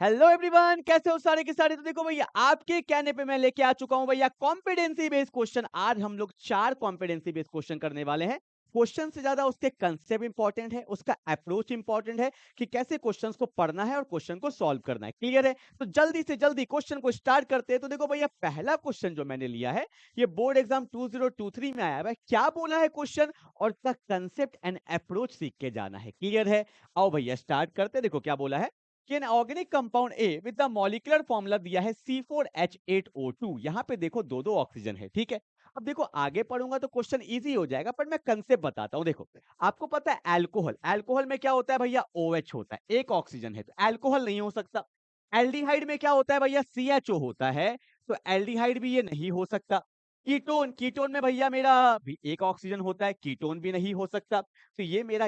Hello everyone, कैसे हो सारे के सारे। तो देखो भैया, आपके कहने पे मैं लेके आ चुका हूं भैया कॉम्पिडेंसी बेस्ड क्वेश्चन। आज हम लोग 4 कॉम्पिडेंसी बेस्ड क्वेश्चन करने वाले हैं। क्वेश्चन से ज्यादा उसके कंसेप्ट इंपॉर्टेंट है, उसका अप्रोच इंपॉर्टेंट है कि कैसे क्वेश्चंस को पढ़ना है और क्वेश्चन को सॉल्व करना है। क्लियर है? तो जल्दी से जल्दी क्वेश्चन को स्टार्ट करते हैं। तो देखो भैया, पहला क्वेश्चन जो मैंने लिया है, ये बोर्ड एग्जाम 2023 में आया है। क्या बोला है क्वेश्चन और उसका कंसेप्ट एंड अप्रोच सीख के जाना है। क्लियर है? आओ भैया स्टार्ट करते हैं। देखो क्या बोला है कि an organic compound A with the molecular formula दिया है C4H8O2। यहाँ पे देखो दो दो ऑक्सीजन है, ठीक है। अब देखो आगे पढ़ूंगा तो क्वेश्चन इजी हो जाएगा, पर मैं कंसेप्ट बताता हूँ। देखो, आपको पता है अल्कोहल, अल्कोहल में क्या होता है भैया, OH होता है, एक ऑक्सीजन है, तो अल्कोहल नहीं हो सकता। एल्डिहाइड में क्या होता है भैया, CHO होता है, तो एल्डिहाइड भी ये नहीं हो सकता। कीटोन, कीटोन में भैया मेरा भी एक ऑक्सीजन होता है, कीटोन भी नहीं हो सकता। तो ये मेरा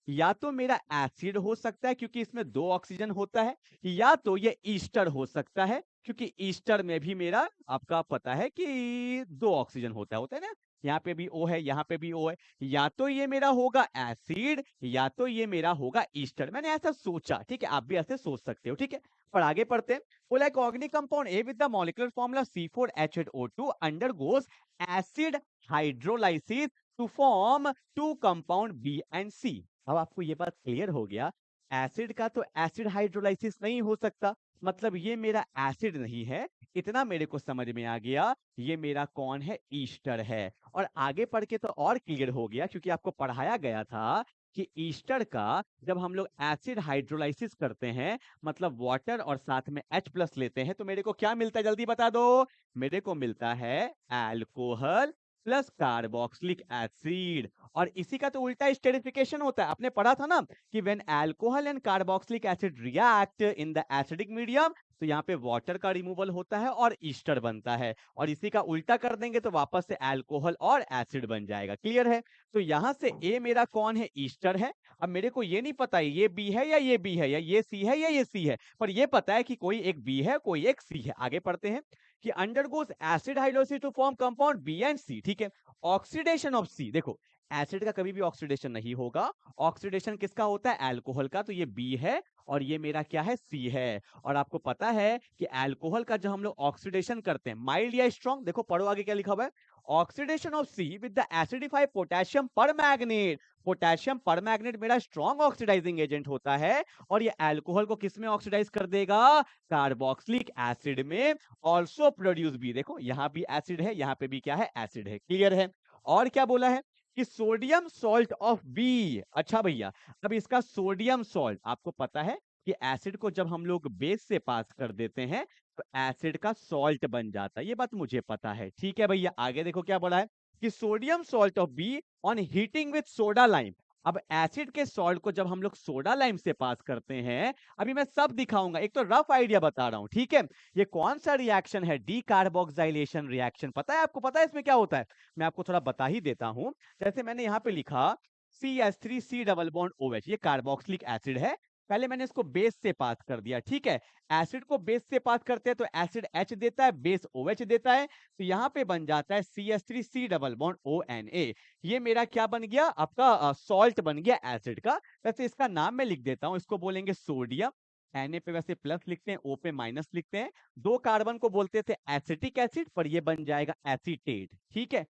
या तो मेरा एसिड हो सकता है क्योंकि इसमें दो ऑक्सीजन होता है, या तो ये ईस्टर हो सकता है क्योंकि ईस्टर में भी मेरा आपका पता है कि दो ऑक्सीजन होता है ना। यहाँ पे भी O है, यहाँ पे भी O है। या तो ये मेरा होगा एसिड या तो ये मेरा होगा ईस्टर। मैंने ऐसा सोचा, ठीक है, आप भी ऐसे सोच सकते हो, ठीक है। पर आगे पढ़ते हैं। बोला एक organic compound A with the molecular formula C4H8O2 undergoes acid hydrolysis to form two compound B and C. अब आपको ये बात क्लियर हो गया, एसिड का तो एसिड हाइड्रोलाइसिस नहीं हो सकता, मतलब ये मेरा एसिड नहीं है। इतना मेरे को समझ में आ गया, ये मेरा कौन है, ईस्टर है। और आगे पढ़ के तो और क्लियर हो गया, क्योंकि आपको पढ़ाया गया था कि ईस्टर का जब हम लोग एसिड हाइड्रोलाइसिस करते हैं, मतलब वाटर और साथ में H+ लेते हैं, तो मेरे को क्या मिलता है, जल्दी बता दो। मेरे को मिलता है अल्कोहल प्लस कार्बोक्सिलिक एसिड। और इसी का तो उल्टा स्टेरिफिकेशन होता है, आपने पढ़ा था ना कि when alcohol and carboxylic acid react in the acidic medium, तो यहाँ पे वाटर का रिमूवल होता है और ईस्टर बनता है। और इसी का उल्टा कर देंगे तो वापस से अल्कोहल और एसिड बन जाएगा। क्लियर है? तो यहाँ से ए मेरा कौन है, ईस्टर है। अब मेरे को ये नहीं पता है ये बी है या ये बी है, या ये सी है या ये सी है, पर ये पता है कि कोई एक बी है कोई एक सी है। आगे पढ़ते हैं कि undergoes acid hydrolysis to form compound B and C, ठीक है। ऑक्सीडेशन ऑफ सी, देखो एसिड का कभी भी ऑक्सीडेशन नहीं होगा। ऑक्सीडेशन किसका होता है, अल्कोहल का, तो ये बी है और ये मेरा क्या है, सी है। और आपको पता है कि अल्कोहल का जब हम लोग ऑक्सीडेशन करते हैं, माइल्ड या स्ट्रॉन्ग, देखो पढ़ो आगे क्या लिखा हुआ है। Oxidation of C with the acidified potassium permanganate. Potassium permanganate मेरा स्ट्रॉन्ग ऑक्सीडाइजिंग एजेंट होता है, और ये अल्कोहल को किस में ऑक्सीडाइज कर देगा, कार्बोक्सिलिक एसिड में। ऑल्सो प्रोड्यूस बी, देखो यहाँ भी एसिड है, यहाँ पे भी क्या है, एसिड है। क्लियर है? और क्या बोला है कि सोडियम सॉल्ट ऑफ बी। अच्छा भैया, अब इसका सोडियम सॉल्ट, आपको पता है कि एसिड को जब हम लोग बेस से पास कर देते हैं तो एसिड का सॉल्ट बन जाता है, ये बात मुझे पता है। ठीक है भैया, आगे देखो क्या बोला है कि sodium salt of B on heating with soda lime. अब एसिड के सॉल्ट को जब हम लोग सोडा लाइम से पास करते हैं, अभी मैं सब दिखाऊंगा, एक तो रफ आइडिया बता रहा हूं, ठीक है। ये कौन सा रिएक्शन है, डी कार्बोक्साइलेशन रिएक्शन। पता है आपको, पता है इसमें क्या होता है? मैं आपको थोड़ा बता ही देता हूं। जैसे मैंने यहाँ पे लिखा CH3C डबल बॉन्ड OH, ये कार्बोक्सिलिक एसिड है। पहले मैंने इसको बेस से पास कर दिया, ठीक है। एसिड को बेस से पास करते हैं तो एसिड H देता है, बेस OH देता है, तो यहाँ पे बन जाता है CH3C डबल बॉन्ड ONA। ये मेरा क्या बन गया, आपका सॉल्ट बन गया एसिड का। वैसे इसका नाम मैं लिख देता हूँ, इसको बोलेंगे सोडियम। Na पे वैसे प्लस लिखते हैं, O पे माइनस लिखते हैं। दो कार्बन को बोलते थे एसिटिक एसिड, पर ये बन जाएगा एसीटेट, ठीक है।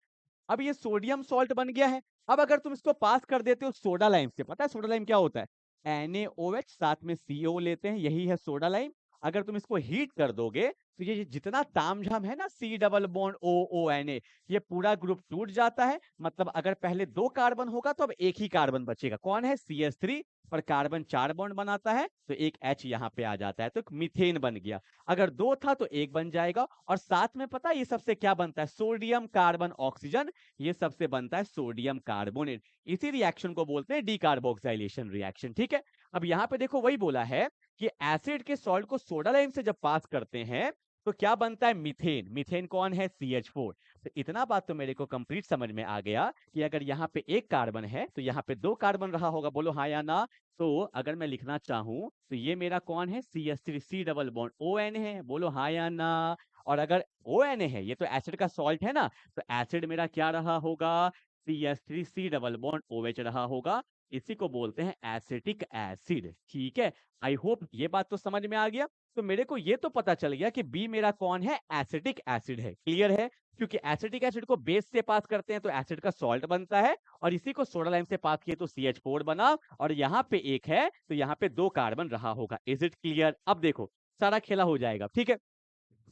अब ये सोडियम सॉल्ट बन गया है। अब अगर तुम इसको पास कर देते हो सोडा लाइम से, पता है सोडा लाइम क्या होता है, NaOH साथ में CO लेते हैं, यही है सोडा लाइम। अगर तुम इसको हीट कर दोगे तो ये जितना तामझाम है ना, C डबल बॉन्ड OONA, ये पूरा ग्रुप टूट जाता है। मतलब अगर पहले दो कार्बन होगा तो अब एक ही कार्बन बचेगा, कौन है, CH3। पर कार्बन 4 बॉन्ड बनाता है तो एक H यहाँ पे आ जाता है, तो मीथेन बन गया। अगर दो था तो एक बन जाएगा। और साथ में पता है ये सबसे क्या बनता है, सोडियम कार्बन ऑक्सीजन, ये सबसे बनता है सोडियम कार्बोनेट। इसी रिएक्शन को बोलते हैं डीकार्बोक्साइलेशन रिएक्शन, ठीक है। अब यहाँ पे देखो वही बोला है कि एसिड के सॉल्ट को सोडा लाइम से जब पास करते हैं तो क्या बनता है, मीथेन। मीथेन कौन है, CH4। तो इतना बात तो मेरे को कंप्लीट समझ में आ गया कि अगर यहाँ पे एक कार्बन है तो यहाँ पे दो कार्बन रहा होगा, बोलो हाँ या ना। तो अगर मैं लिखना चाहूं तो ये मेरा कौन है, CH3C डबल बॉन्ड ON है, बोलो हाँ या ना। और अगर ONA है, ये तो एसिड का सॉल्ट है ना, तो एसिड मेरा क्या रहा होगा, CH3C डबल बॉन्ड OH रहा होगा। इसी को बोलते हैं एसिटिक एसिड। ठीक है, आई होप ये बात तो समझ में आ गया। तो मेरे को ये तो पता चल गया कि बी मेरा कौन है, एसिटिक एसिड है। क्लियर है, क्योंकि एसिटिक एसिड को बेस से पास करते हैं तो एसिड का सॉल्ट बनता है, और इसी को सोडा लाइम से पास किए तो CH4 बना, और यहाँ पे एक है तो यहाँ पे 2 कार्बन रहा होगा। Is it clear? अब देखो सारा खेला हो जाएगा। ठीक है,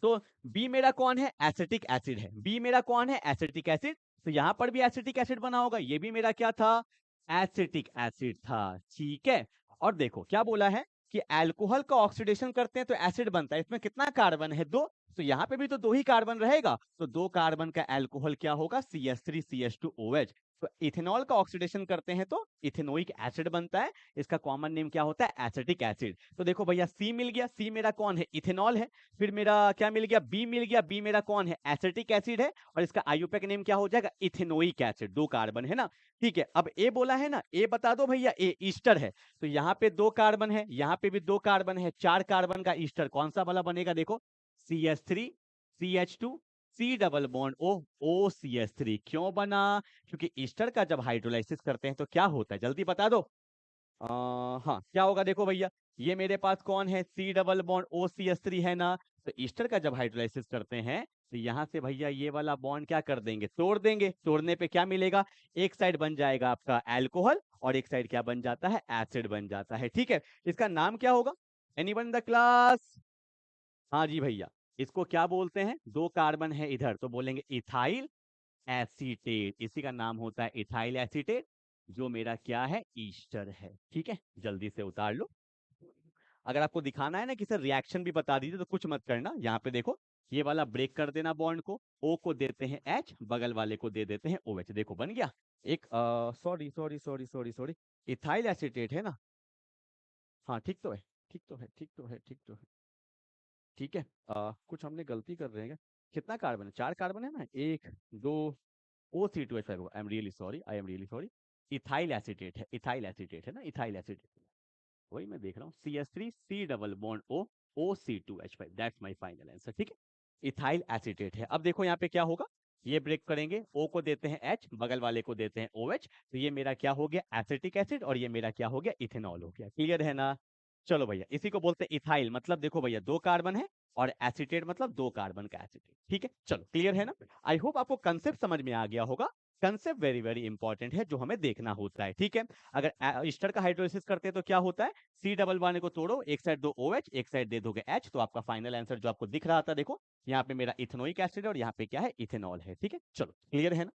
तो बी मेरा कौन है, एसिटिक एसिड है। बी मेरा कौन है, एसिटिक एसिड। तो यहां पर भी एसिटिक एसिड बना होगा, ये भी मेरा क्या था, एसिटिक एसिड था। ठीक है, और देखो क्या बोला है कि अल्कोहल का ऑक्सीडेशन करते हैं तो एसिड बनता है। इसमें कितना कार्बन है, 2। तो यहाँ पे भी तो 2 ही कार्बन रहेगा, तो 2 कार्बन का अल्कोहल क्या होगा, CH3CH2OH। तो इथेनॉल का ऑक्सीडेशन करते हैं तो इथेनोइक एसिड बनता है। इसका कॉमन नेम क्या होता है, एसिटिक एसिड। तो देखो भैया सी मिल गया, सी मेरा कौन है, इथेनॉल है। फिर मेरा क्या मिल गया, बी मिल गया, बी मेरा कौन है, एसिटिक एसिड है, और इसका आईयूपीएक नेम क्या हो जाएगा, इथेनोइक एसिड। 2 कार्बन है ना। ठीक है, अब ए बोला है ना, ए बता दो भैया, ए ईस्टर है। तो यहाँ पे 2 कार्बन है, यहाँ पे भी 2 कार्बन है, 4 कार्बन का ईस्टर कौन सा वाला बनेगा, देखो CH3CH2 C double bond OCH3। क्यों बना, क्योंकि ईस्टर का जब हाइड्रोलाइसिस करते हैं तो क्या होता है, जल्दी बता दो। हाँ क्या होगा, देखो भैया, ये मेरे पास कौन है, C डबल बॉन्ड OCH3 है ना। तो ईस्टर का जब हाइड्रोलाइसिस करते हैं तो यहाँ से भैया ये वाला बॉन्ड क्या कर देंगे, तोड़ देंगे। तोड़ने पे क्या मिलेगा, एक साइड बन जाएगा आपका अल्कोहल, और एक साइड क्या बन जाता है, एसिड बन जाता है। ठीक है, इसका नाम क्या होगा, एनीवन इन द क्लास? हाँ जी भैया, इसको क्या बोलते हैं, 2 कार्बन है इधर तो बोलेंगे इथाइल एसीटेट। इसी का नाम होता है इथाइल एसीटेट, जो मेरा क्या है, ईस्टर है। ठीक है, जल्दी से उतार लो। अगर आपको दिखाना है ना कि सर रिएक्शन भी बता दीजिए तो कुछ मत करना। यहाँ पे देखो, ये वाला ब्रेक कर देना बॉन्ड को, O को देते हैं H, बगल वाले को दे देते हैं OH। देखो बन गया एक, sorry sorry sorry sorry sorry, ethyl acetate है ना। हाँ ठीक तो है, ठीक तो है, ठीक तो है, ठीक तो है। ठीक है, कुछ हमने गलती कर रहे हैं क्या? कितना कार्बन है, 4 कार्बन है ना, 1 2 O C2H5। I am really sorry, I am really sorry. Ethyl acetate है, इथाइल एसीटेट है ना, इथाइल एसीटेट। वही मैं देख रहा हूँ, CH3 C double bond O OC2H5, that's my final answer. ठीक है, इथाइल एसीटेट है। अब देखो यहाँ पे क्या होगा, ये ब्रेक करेंगे, O को देते हैं H, बगल वाले को देते हैं OH। तो ये मेरा क्या हो गया, एसिटिक एसिड, और ये मेरा क्या हो गया, इथेनॉल हो गया। क्लियर है ना? चलो भैया, इसी को बोलते हैं इथाइल, मतलब देखो भैया 2 कार्बन है, और एसीटेट मतलब 2 कार्बन का एसीटेट। ठीक है, चलो क्लियर है ना। आई होप आपको कंसेप्ट समझ में आ गया होगा। कंसेप्ट वेरी वेरी इंपॉर्टेंट है, जो हमें देखना होता है। ठीक है, अगर ईस्टर का हाइड्रोलिसिस करते हैं तो क्या होता है, C डबल बॉन्ड को तोड़ो, एक साइड दो OH, एक साइड दे दोगे H, तो आपका फाइनल आंसर जो आपको दिख रहा था, देखो यहाँ पे मेरा इथेनोइक एसिड है, और यहाँ पे क्या है, इथेनॉल है। ठीक है, चलो क्लियर है ना।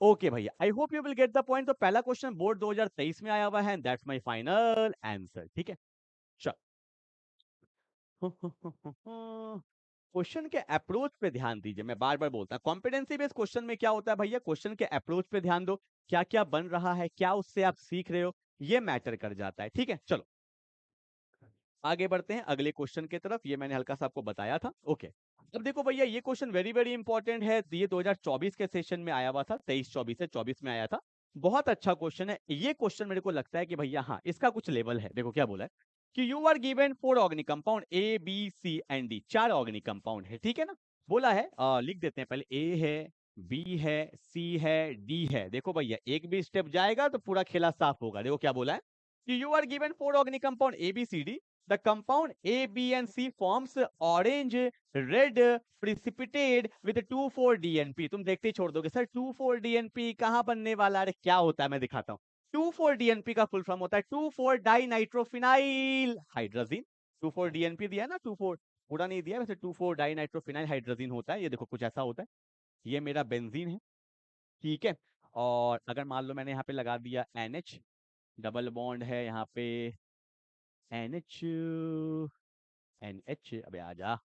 ओके भैया, I hope you will get the point. तो पहला क्वेश्चन बोर्ड 2023 में आया हुआ है, दैट्स माय फाइनल आंसर। ठीक है, चलो। क्वेश्चन के अप्रोच पे ध्यान दीजिए, मैं बार बार बोलता हूँ कॉम्पिटेंसी बेस्ड क्वेश्चन में क्या होता है भैया, क्वेश्चन के अप्रोच पे ध्यान दो। क्या क्या बन रहा है, क्या उससे आप सीख रहे हो, ये मैटर कर जाता है। ठीक है, चलो आगे बढ़ते हैं अगले क्वेश्चन की तरफ। ये मैंने हल्का सा आपको बताया था। ओके, अब देखो भैया, ये क्वेश्चन वेरी वेरी इंपॉर्टेंट है। ये 2024 के सेशन में आया हुआ था, 23-24 से 24 में आया था। बहुत अच्छा क्वेश्चन है ये क्वेश्चन। मेरे को लगता है कि भैया हाँ, इसका कुछ लेवल है। देखो क्या बोला है कि you are given 4 organic compound A B C and D, 4 organic compound है। ठीक है ना, बोला है, लिख देते हैं पहले, A है, B है, C है, D है। देखो भैया, एक भी स्टेप जाएगा तो पूरा खेला साफ होगा। देखो क्या बोला है कि you are given 4 organic compound ABCD. The compound A, B and C forms orange, red precipitate with 2,4-DNP। तुम देखते ही छोड़ दोगे सर, 2,4-DNP कहाँ बनने वाला, अरे क्या होता है मैं दिखाता हूँ। 2,4-DNP का फुल फॉर्म होता है 2,4-डाइनाइट्रोफिनाइल हाइड्रोजिन। 2,4-DNP दिया है ना, 24 पूरा नहीं दिया वैसे, 2,4-डाइनाइट्रोफिनाइल हाइड्रोजिन होता है। ये देखो कुछ ऐसा होता है, ये मेरा बेंजीन है। ठीक है, और अगर मान लो मैंने यहाँ पे लगा दिया NH, डबल बॉन्ड है यहाँ पे NH, NH, अबे आजा,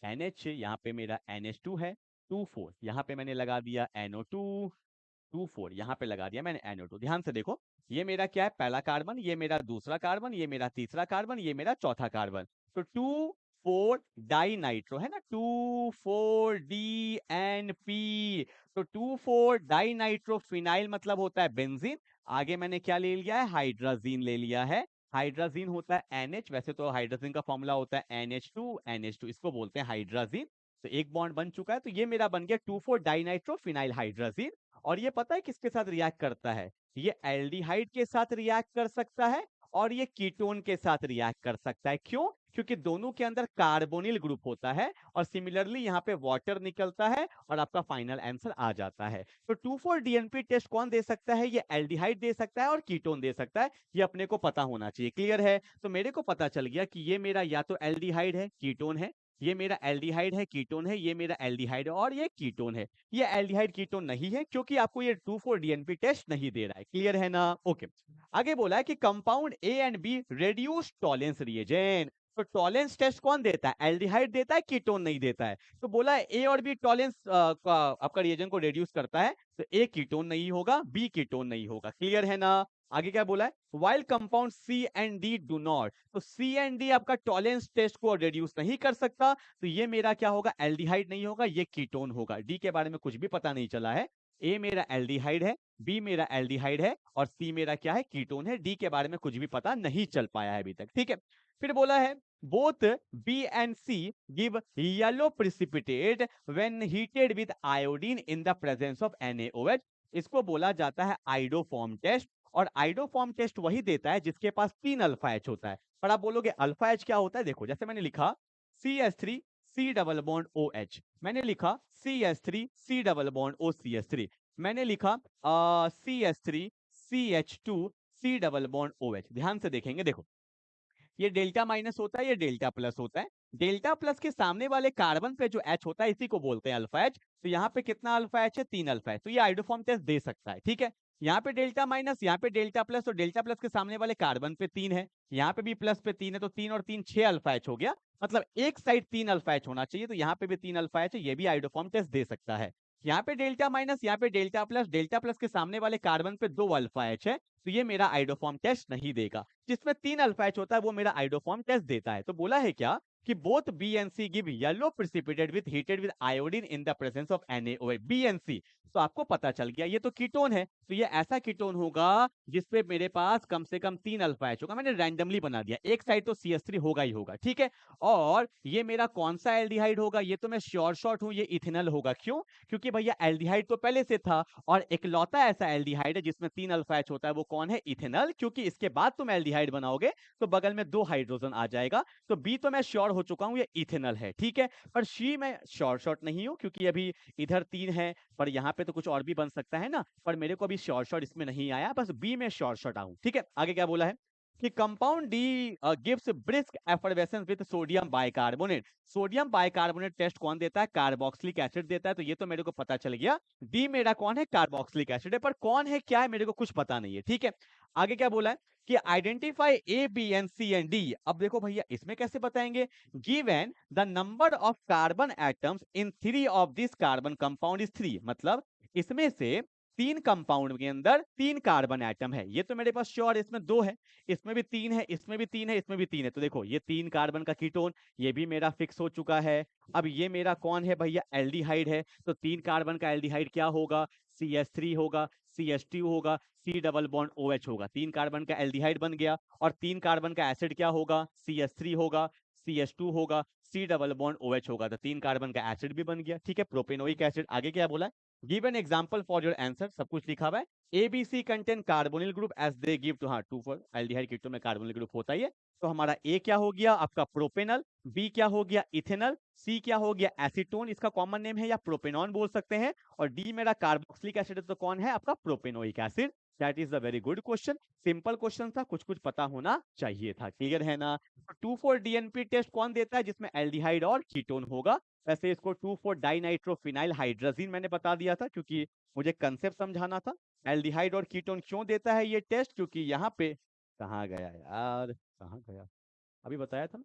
NH, यहाँ पे मेरा NH2 है, 2,4, यहाँ पे मैंने लगा दिया NO2, 2,4, यहाँ पे लगा दिया मैंने NO2। ध्यान से देखो, ये मेरा क्या है, पहला कार्बन, ये मेरा दूसरा कार्बन, ये मेरा तीसरा कार्बन, ये मेरा चौथा कार्बन। तो 2,4 डाई नाइट्रो है ना, 2,4-DNP। तो 2,4 डाई नाइट्रो फिनाइल मतलब होता है बेंजीन। आगे मैंने क्या ले लिया है, हाइड्रोजीन ले लिया है। हाइड्रोजीन होता है NH, वैसे तो हाइड्रोजीन का फॉर्मूला होता है NH2, इसको बोलते हैं हाइड्रोजीन। तो एक बॉन्ड बन चुका है, तो ये मेरा बन गया 2,4 डाइनाइट्रो फिनाइल हाइड्रोजीन। और ये पता है किसके साथ रिएक्ट करता है, ये एल्डिहाइड के साथ रिएक्ट कर सकता है और ये कीटोन के साथ रिएक्ट कर सकता है। क्यों? क्योंकि दोनों के अंदर कार्बोनिल ग्रुप होता है और सिमिलरली यहाँ पे वाटर निकलता है और आपका फाइनल आंसर आ जाता है। तो 2,4-DNP टेस्ट कौन दे सकता है? ये एल्डिहाइड दे सकता है और कीटोन दे सकता है। ये अपने को पता होना चाहिए। क्लियर है? तो मेरे को पता चल गया कि ये मेरा या तो एल्डिहाइड है, कीटोन है, ये मेरा एल्डिहाइड है, कीटोन है, ये मेरा एल्डिहाइड है और ये कीटोन है। ये एल्डिहाइड कीटोन नहीं है क्योंकि आपको ये 2,4-DNP टेस्ट नहीं दे रहा है। क्लियर है ना? ओके। आगे बोला है कि compound A and B reduce Tollens reagent. तो टॉलेंस टेस्ट कौन देता है? एल्डिहाइड देता है, कीटोन नहीं देता है। तो बोला है ए और बी टॉलेंस आपका रिएजेंट को रेड्यूस करता है, तो ए कीटोन नहीं होगा, बी कीटोन नहीं होगा। क्लियर है ना? आगे क्या बोला है? While compound C and D do not, तो सी एंड डी आपका टॉलेंस टेस्ट को रेड्यूस नहीं कर सकता, तो ये मेरा क्या होगा? एल्डिहाइड नहीं होगा, ये कीटोन होगा। डी के बारे में कुछ भी पता नहीं चला है। ए मेरा एल्डिहाइड है, बी मेरा एल्डिहाइड है और सी मेरा क्या है? कीटोन है। डी के बारे में कुछ भी पता नहीं चल पाया है अभी तक। ठीक है, फिर बोला है both B and C give yellow precipitate when heated with iodine in the presence of NaOH। इसको बोला जाता है आइडोफॉर्म टेस्ट, और आइडोफॉर्म टेस्ट वही देता है जिसके पास 3 अल्फा एच होता है। पर आप बोलोगे अल्फा एच क्या होता है? देखो, जैसे मैंने लिखा CH3 C double bond OH, मैंने लिखा CH3 C double bond OCH3, मैंने लिखा CH3 CH2 C double bond OH। ध्यान से देखेंगे, देखो ये डेल्टा माइनस होता है, ये डेल्टा प्लस होता है। डेल्टा प्लस के सामने वाले कार्बन पे जो H होता है इसी को बोलते हैं अल्फा H। तो यहाँ पे कितना अल्फा H है? 3 अल्फा H। तो ये आइडोफॉर्म टेस्ट दे सकता है। ठीक है, यहाँ पे डेल्टा माइनस, यहाँ पे डेल्टा प्लस, तो डेल्टा प्लस के सामने वाले कार्बन पे 3 है, यहाँ पे भी प्लस पे 3 है, तो 3 और 3 6 अल्फा H हो गया। मतलब एक साइड 3 अल्फा H होना चाहिए, तो यहाँ पे भी 3 अल्फा H है, ये भी आइडोफॉर्म टेस्ट दे सकता है। यहाँ पे डेल्टा माइनस, यहाँ पे डेल्टा प्लस के सामने वाले कार्बन पे 2 अल्फा H है, तो ये मेरा आइडोफॉर्म टेस्ट नहीं देगा। जिसमें 3 अल्फा H होता है वो मेरा आइडोफॉर्म टेस्ट देता है। तो बोला है क्या कि both B and C give yellow precipitate with heated with iodine in the presence of NaOH। B and C, तो आपको पता चल गया ये तो कीटोन है, तो ये ऐसा कीटोन होगा जिसपे मेरे पास कम से कम 3 अल्फा H होगा। मैंने रैंडमली बना दिया, एक साइड तो CH3 होगा ही होगा। ठीक है, और ये मेरा कौन सा एल्डिहाइड होगा? ये तो मैं श्योर शॉट हूं, ये इथेनॉल होगा। क्यों? क्योंकि भैया एल्डिहाइड तो पहले से था, और इकलौता ऐसा एल्डिहाइड है जिसमें 3 अल्फा H होता है, वो कौन है? इथेनॉल। क्योंकि इसके बाद तुम एल्डिहाइड बनाओगे तो बगल में 2 हाइड्रोजन आ जाएगा। तो बी तो मैं श्योर हो चुका हूं, ये इथेनॉल है। ठीक है, पर सी मैं श्योर शॉट नहीं हूं क्योंकि अभी इधर 3 है, पर यहाँ पे तो कुछ और भी बन सकता है ना, पर मेरे को अभी श्योर शॉट इसमें नहीं आया, बस बी में श्योर शॉट आऊं। ठीक है, आगे क्या बोला है कि compound D gives brisk effervescence with sodium bicarbonate. Sodium bicarbonate test कौन देता है? कार्बोक्सिलिक एसिड देता है। तो ये तो मेरे को पता चल गया, डी मेरा कौन है? कार्बोक्सिलिक एसिड है, पर कौन है क्या है मेरे को कुछ पता नहीं है। ठीक है, आगे क्या बोला है कि identify A B and C and D. अब देखो भैया इसमें कैसे बताएंगे? Given the number of carbon atoms in 3 of this carbon compound is 3, मतलब इसमें से 3 कंपाउंड के अंदर 3 कार्बन एटम है। ये तो मेरे पास श्योर, इसमें 2 है, इसमें भी 3 है, इसमें भी 3 है, इसमें भी 3 है। तो देखो ये 3 कार्बन का कीटोन, ये भी मेरा फिक्स हो चुका है। अब ये मेरा कौन है भैया? एल्डिहाइड है। तो 3 कार्बन का एल्डिहाइड क्या होगा? CH3 होगा, CH2 होगा, C डबल बॉन्ड OH होगा। 3 कार्बन का एल्डिहाइड बन गया। और 3 कार्बन का एसिड क्या होगा? CH3 होगा, CH2 होगा, C डबल बॉन्ड OH होगा। तो 3 कार्बन का एसिड भी बन गया। ठीक है, प्रोपेनोइक एसिड। आगे क्या बोला? Give an example for your answer, सब कुछ लिखा हुआ है। ABC contain carbonyl group as they give two, हाँ 2 फॉर एल्डिहाइड कीटोन में कार्बोनिल ग्रुप होता ही है। तो हमारा ए क्या हो गया? आपका प्रोपेनल। बी क्या हो गया? इथेनॉल। सी क्या हो गया? एसीटोन, इसका कॉमन नेम है, या प्रोपेनॉन बोल सकते हैं। और डी मेरा कार्बोक्सिलिक एसिड, तो कौन है? आपका propanoic acid. That is a very good question. Simple question था, कुछ कुछ पता होना चाहिए था। क्लियर है ना? 2,4-DNP टेस्ट कौन देता है? जिसमें एल्डिहाइड और कीटोन होगा। वैसे इसको 2,4-डाइनाइट्रोफिनाइल हाइड्राजीन मैंने बता दिया था क्योंकि मुझे कंसेप्ट समझाना था। एल्डिहाइड और कीटोन क्यों देता है ये टेस्ट? क्योंकि यहाँ पे कहाँ गया यार, कहाँ गया, अभी बताया था ना।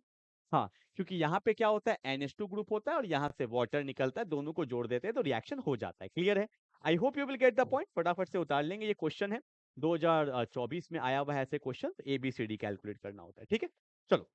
हाँ, क्योंकि यहाँ पे क्या होता है? NH2 ग्रुप होता है और यहाँ से वाटर निकलता है, दोनों को जोड़ देते हैं तो रिएक्शन हो जाता है। क्लियर है? I hope you will get the point. फटाफट से उतार लेंगे, ये क्वेश्चन है 2024 में आया हुआ है ऐसे क्वेश्चन, ABCD कैलकुलेट करना होता है। ठीक है, चलो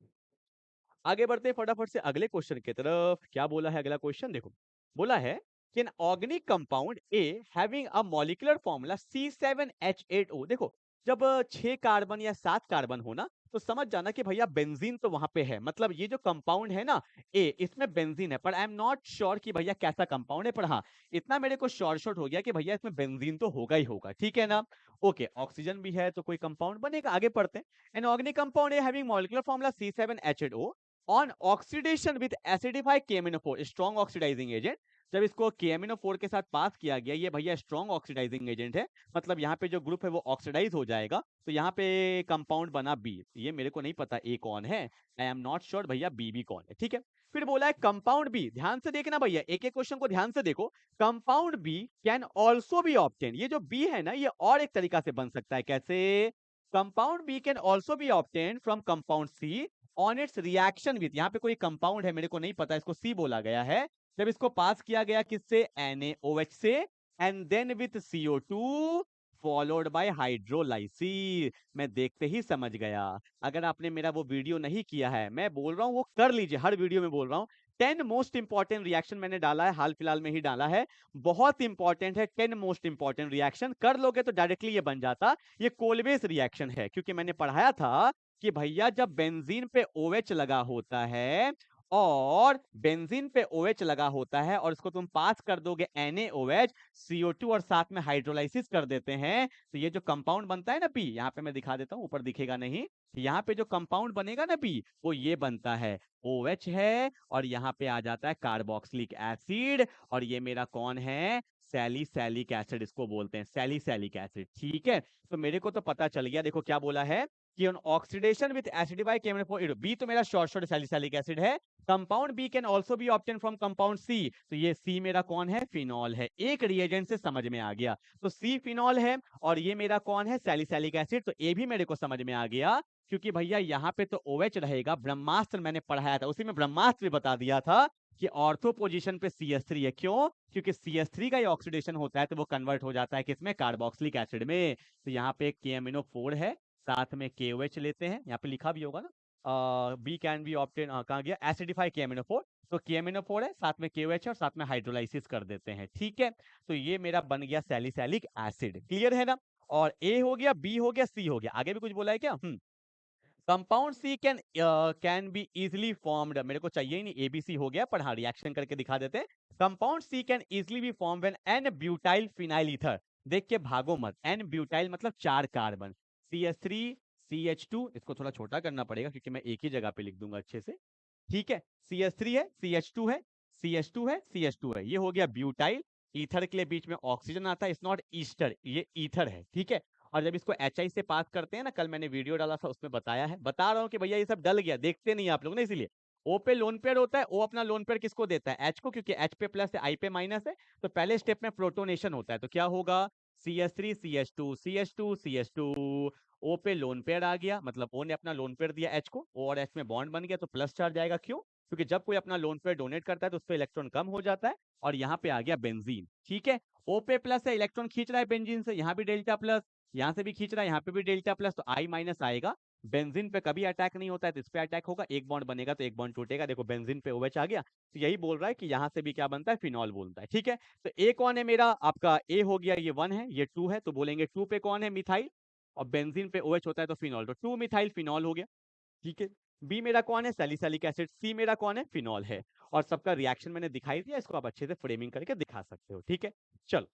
आगे बढ़ते हैं फटाफट से अगले क्वेश्चन की तरफ। क्या बोला है अगला क्वेश्चन? देखो, बोला है कि N organic compound A having a molecular formula C7H8O। देखो जब 6 कार्बन या 7 कार्बन हो ना, तो समझ जाना कि भैया बेंजीन तो वहां पे है। मतलब ये जो कंपाउंड है ना ए, इसमें बेंजीन है, पर आई एम नॉट श्योर कि भैया कैसा कंपाउंड है, पर हाँ इतना मेरे को शॉर्ट हो गया कि भैया इसमें बेंजीन तो होगा ही होगा, ठीक है ना। ओके, ऑक्सीजन भी है तो कोई कंपाउंड बनेगा, आगे पढ़ते हैं। एन ऑर्गेनिक कंपाउंड है having molecular formula C7H8O on oxidation with acidified KMnO4 strong oxidising agent. जब इसको KMnO4 के साथ पास किया गया, ये भैया स्ट्रॉन्ग ऑक्सीडाइजिंग एजेंट है, मतलब यहाँ पे जो ग्रुप है वो ऑक्सीडाइज हो जाएगा, तो यहाँ पे कंपाउंड बना बी। ये मेरे को नहीं पता ए कौन है, आई एम नॉट श्योर भैया बी भी कौन है, ठीक है। फिर बोला है कंपाउंड बी, ध्यान से देखना भैया, एक एक क्वेश्चन को ध्यान से देखो। Compound B can also be obtain, ये जो बी है ना ये और एक तरीका से बन सकता है, कैसे? Compound B can also be obtain from compound C on its reaction with, यहाँ पे कोई कंपाउंड है मेरे को नहीं पता, इसको सी बोला गया है, जब इसको पास किया गया किससे, NaOH से, and then with CO2 followed by hydrolysis. मैं देखते ही समझ गया। अगर आपने मेरा वो वीडियो नहीं किया है, मैं बोल रहा हूँ वो कर लीजिए, हर वीडियो में बोल रहा हूँ। 10 मोस्ट इंपॉर्टेंट रिएक्शन मैंने डाला है, हाल फिलहाल में ही डाला है, बहुत इंपॉर्टेंट है। 10 मोस्ट इंपॉर्टेंट रिएक्शन कर लोगे तो डायरेक्टली ये बन जाता, ये कोलवेस रिएक्शन है, क्योंकि मैंने पढ़ाया था कि भैया जब बेंजीन पे OH लगा होता है, और बेंजीन पे OH लगा होता है और इसको तुम पास कर दोगे NaOH, CO2 और साथ में हाइड्रोलाइसिस कर देते हैं, तो ये जो कंपाउंड बनता है ना पी, यहाँ पे मैं दिखा देता हूँ, ऊपर दिखेगा नहीं, यहाँ पे जो कंपाउंड बनेगा ना पी, वो ये बनता है, OH है और यहाँ पे आ जाता है कार्बोक्सिलिक एसिड, और ये मेरा कौन है, सैलिसैलिक एसिड इसको बोलते हैं, सैलिसैलिक एसिड, ठीक है। तो मेरे को तो पता चल गया, देखो क्या बोला है कि on oxidation with acidified KMnO4, B तो मेरा शॉर्ट सैलिसैलिक एसिड है। Compound B can also be obtain from compound C, तो ये सी मेरा कौन है, फिनॉल है। एक रिएजेंट से समझ में आ गया, तो सी फिनॉल है, और ये मेरा कौन है, सैलिसैलिक एसिड, तो ए भी मेरे को समझ में आ गया, क्योंकि भैया यहाँ पे तो OH रहेगा, ब्रह्मास्त्र मैंने पढ़ाया था, उसी में ब्रह्मास्त्र भी बता दिया था कि ऑर्थो पोजीशन पे CH3 है, क्यों? क्योंकि CH3 का ही ऑक्सीडेशन होता है तो वो कन्वर्ट हो जाता है किसमें, कार्बोक्सिलिक एसिड में। तो यहाँ पे KMnO4 है, साथ में KOH लेते हैं, यहाँ पे लिखा भी होगा ना, बी कैन बी ऑब्टेन, कहाँ गया, एसिडिफाई KMnO4, तो KMnO4 है, साथ में KOH है, और साथ में हाइड्रोलाइसिस कर देते हैं, ठीक है। तो ये मेरा बन गया सैलिसैलिक एसिड, क्लियर है ना। और ए हो गया, बी हो गया, सी हो गया, आगे भी कुछ बोला है क्या? Compound C can be easily formed, मेरे को चाहिए ही नहीं, ABC हो गया, पर हाँ रिएक्शन करके दिखा देते हैं। Compound C can easily be form when n butyl phenyl ether, देख के भागो मत, एन ब्यूटाइल मतलब 4 कार्बन, CH3 CH2, इसको थोड़ा छोटा करना पड़ेगा क्योंकि मैं एक ही जगह पे लिख दूंगा अच्छे से, ठीक है। CH3 है, CH2 है, CH2 है, CH2 है, ये हो गया ब्यूटाइल। ईथर के लिए बीच में ऑक्सीजन आता है, इट्स नॉट ईस्टर, ये ईथर है, ठीक है। और जब इसको HI से पास करते हैं ना, कल मैंने वीडियो डाला था उसमें बताया है, बता रहा हूँ कि भैया ये सब डल गया, देखते नहीं आप लोग ना, इसीलिए। O पे लोन पेयर होता है, O अपना लोन पेयर किसको देता है, H को, क्योंकि H पे प्लस है, I पे माइनस है, तो पहले स्टेप में प्रोटोनेशन होता है, तो क्या होगा, CH3 CH2 CH2 CH2, O पे लोन पेयर आ गया, मतलब O ने अपना लोन पेयर दिया H को, O और H में बॉन्ड बन गया, तो प्लस चार्ज आएगा, क्यों? क्योंकि जब कोई अपना लोन पेयर डोनेट करता है तो उस पर इलेक्ट्रॉन कम हो जाता है, और यहाँ पे आ गया बेंजीन, ठीक है। O पे प्लस है, इलेक्ट्रॉन खींच रहा है बेंजीन से, यहाँ भी डेल्टा प्लस, यहाँ से भी खींच रहा है, यहाँ पे भी डेल्टा प्लस, तो I माइनस आएगा। बेंजीन पे कभी अटैक नहीं होता है तो इस पे अटैक होगा, एक बॉन्ड बनेगा तो एक बॉन्ड टूटेगा, देखो बेंजीन पे OH आ गया, तो यही बोल रहा है कि यहाँ से भी क्या बनता है, फिनॉल बोलता है, ठीक है। तो ए कौन है मेरा, आपका ए हो गया, ये 1 है, ये 2 है, तो बोलेंगे 2 पे कौन है, मिथाइल, और बेंजीन पे OH होता है तो फिनॉल, तो 2 मिथाइल फिनॉल हो गया, ठीक है। बी मेरा कौन है, सैलिसैलिक एसिड, सी मेरा कौन है, फिनॉल है, और सबका रिएक्शन मैंने दिखाई दिया, इसको आप अच्छे से फ्रेमिंग करके दिखा सकते हो, ठीक है। चलो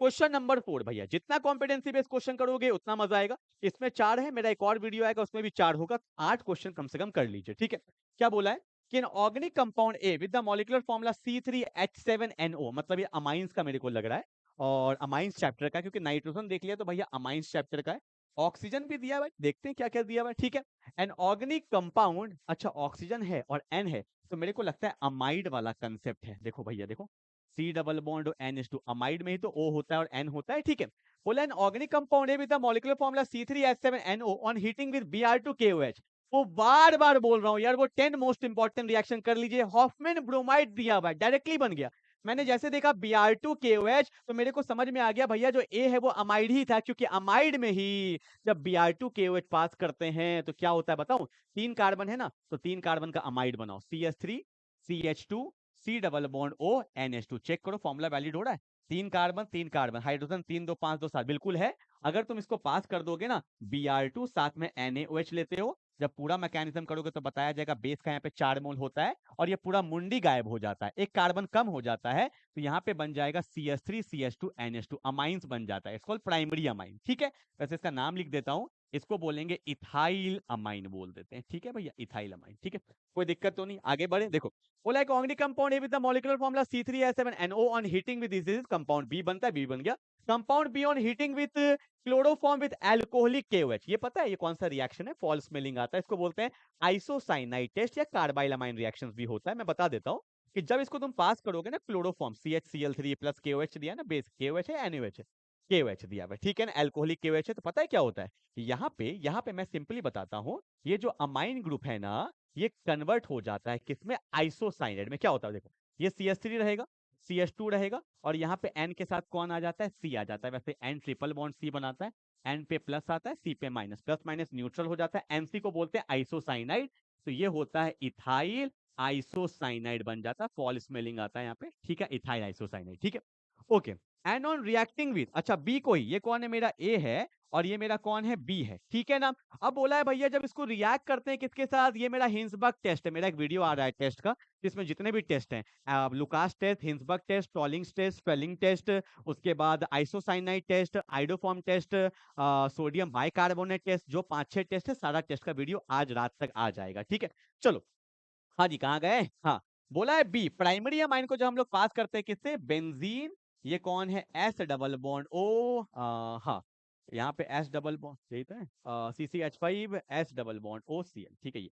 क्वेश्चन नंबर 4 भैया, जितना कॉम्पिटेंसी बेस्ड क्वेश्चन करोगे उतना मजा आएगा। इसमें 4 है, मेरा एक और वीडियो आएगा उसमें भी 4 होगा, 8 क्वेश्चन कम से कम कर लीजिए, ठीक है। क्या बोला है कि in organic compound A with the molecular formula C3H7NO, मतलब ये अमाइंस का मेरे को लग रहा है, और अमाइंस चैप्टर का, क्योंकि नाइट्रोजन देख लिया तो भैया अमाइंस चैप्टर का है। ऑक्सीजन भी दिया हुआ है, देखते हैं क्या क्या दिया हुआ है, ठीक है। एन ऑर्गेनिक कंपाउंड, अच्छा ऑक्सीजन है और एन है, तो मेरे को लगता है अमाइड वाला कंसेप्ट है, देखो भैया देखो, C डबल बॉन्ड और NH2, अमाइड में ही तो O होता है और N होता है, ठीक है। बोला एन ऑर्गेनिक कंपाउंड है with the molecular formula C3H7NO on heating with Br2KOH, वो बार बार बोल रहा हूं यार, वो 10 मोस्ट इंपॉर्टेंट रिएक्शन कर लीजिए, हॉफमैन ब्रोमाइड दिया हुआ है, डायरेक्टली बन गया। मैंने जैसे देखा Br2KOH, तो मेरे को समझ में आ गया भैया जो A है वो अमाइड ही था, क्योंकि अमाइड में ही जब Br2KOH पास करते हैं तो क्या होता है बताऊं, 3 कार्बन है ना, तो 3 कार्बन का अमाइड बनाओ, CH3 CH2 C double bond O NH2, check करो फॉर्मूला वैलिड हो रहा है। तीन कार्बन हाइड्रोजन 3 2 5 2 7 बिल्कुल है। अगर तुम इसको पास कर दोगे ना, Br2 साथ में NaOH लेते हो, जब पूरा मैकेनिज्म करोगे तो बताया जाएगा बेस का यहाँ पे 4 मोल होता है और ये पूरा मुंडी गायब हो जाता है, एक कार्बन कम हो जाता है, तो यहाँ पे बन जाएगा CH3 CH2 NH2 अमाइंस बन जाता है, इसको प्राइमरी अमाइन। ठीक है, वैसे इसका नाम लिख देता हूँ, इसको बोलेंगे इथाइल अमाइन बोल देते हैं। ठीक है भैया, इथाइल अमाइन। ठीक है, कोई दिक्कत तो नहीं, आगे बढ़े। देखो बोला एक organic compound A with the molecular formula C3H7NO on heating with this compound B बनता है, बी बन गया। Compound B on heating with chloroform with alcoholic KOH, ये पता है ये कौन सा रिएक्शन है, फॉल स्मेलिंग आता है, इसको बोलते हैं आइसोसाइनाइड टेस्ट या कार्बाइलमाइन रिएक्शंस भी होता है। मैं बता देता हूँ कि जब इसको तुम पास करोगे ना, क्लोरोफॉर्म CHCl3 प्लस KOH दिया ना, बेस KOH है NaOH है, KOH दिया हुआ है, ठीक है ना, अल्कोहलिक KOH है, तो पता है क्या होता है, यहाँ पे मैं सिंपली बताता हूँ, ये जो अमाइन ग्रुप है ना, ये कन्वर्ट हो जाता है किसमें, आइसोसाइनाइड में। क्या होता है देखो, ये CH3 रहेगा, CH2 रहेगा, और यहाँ पे N के साथ कौन आ जाता है, C आ जाता है। वैसे N ट्रिपल बॉन्ड C बनाता है, N पे प्लस आता है, C पे माइनस, प्लस माइनस न्यूट्रल हो जाता है, NC को बोलते हैं आइसोसाइनाइड, तो ये होता है इथाइल आइसोसाइनाइड बन जाता है, फॉल स्मेलिंग आता है यहाँ पे। ठीक है, इथाइल आइसोसाइनाइड। ठीक है, okay. And on reacting with, अच्छा बी कोई, ये कौन है मेरा ए है, और ये मेरा कौन है, बी है। ठीक है ना, अब बोला है भैया जब इसको रिएक्ट करते हैं किसके साथ, ये मेरा हिंसबर्ग टेस्ट है, मेरा एक वीडियो आ रहा है टेस्ट का, जिसमें जितने भी टेस्ट हैं, Lucas test, Hinsberg test, Tollens test, spelling test, उसके बाद isocyanide test, iodoform test, sodium bicarbonate test, जो 5-6 टेस्ट है, सारा टेस्ट का वीडियो आज रात तक आ जाएगा। ठीक है, चलो, हाँ जी, कहाँ गए, हाँ, बोला है बी प्राइमरी अमाइन को जब हम लोग पास करते हैं किससे, बेंजीन, ये कौन है, S डबल बॉन्ड O, हाँ, यहाँ पे S डबल बॉन्ड यही तो है, CCH5 S double bond OCl। ठीक है, ये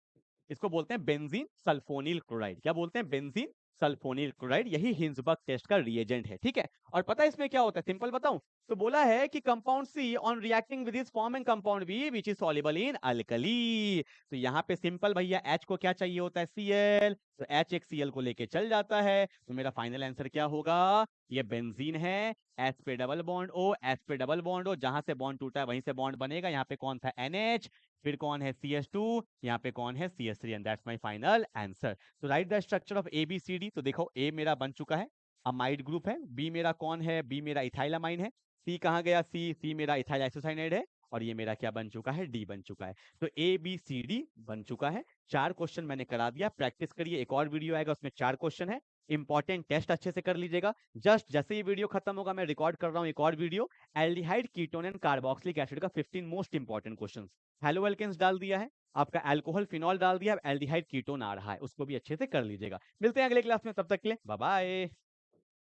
इसको बोलते हैं बेंजीन सल्फोनिल क्लोराइड। क्या बोलते हैं, बेंजीन सल्फोनिल क्लोराइड, यही हिंसबर्ग टेस्ट का रिएजेंट है। ठीक है, और पता है इसमें क्या होता है, सिंपल बताऊं, तो बोला है कि compound C on reacting with this form and compound B which is soluble in alkali, तो यहाँ पे सिंपल भैया H को क्या चाहिए होता है, Cl, तो H एक Cl को लेके चल जाता है, तो मेरा फाइनल आंसर क्या होगा, ये बेंजीन है, S पे डबल बॉन्ड O, S पे डबल बॉन्ड O, जहां से बॉन्ड टूटा है वहीं से बॉन्ड बनेगा। यहाँ पे कौन था, NH, फिर कौन है CH2, यहाँ पे कौन है CH3, and that's my final answer. तो write the structure of ABCD, तो देखो A मेरा बन चुका है, अमाइड ग्रुप है, B मेरा कौन है, B मेरा इथाइलामाइन है, C कहाँ गया, C मेरा इथाइल आइसोसाइनाइड है, और ये मेरा क्या बन चुका है, डी बन चुका है। तो ABCD बन चुका है। 4 क्वेश्चन मैंने करा दिया, प्रैक्टिस करिए, एक और वीडियो आएगा उसमें 4 क्वेश्चन है, इंपॉर्टेंट टेस्ट अच्छे से कर लीजिएगा। जस्ट जैसे ही वीडियो खत्म होगा मैं रिकॉर्ड कर रहा हूँ एक और video, aldehyde ketone and carboxylic acid का 15 most important questions, haloalkanes डाल दिया है, आपका अल्कोहल फिनॉल डाल दिया है, एल्डिहाइड कीटोन आ रहा है, उसको भी अच्छे से कर लीजिएगा। मिलते हैं अगले क्लास में, तब तक के लिए बाय बाय।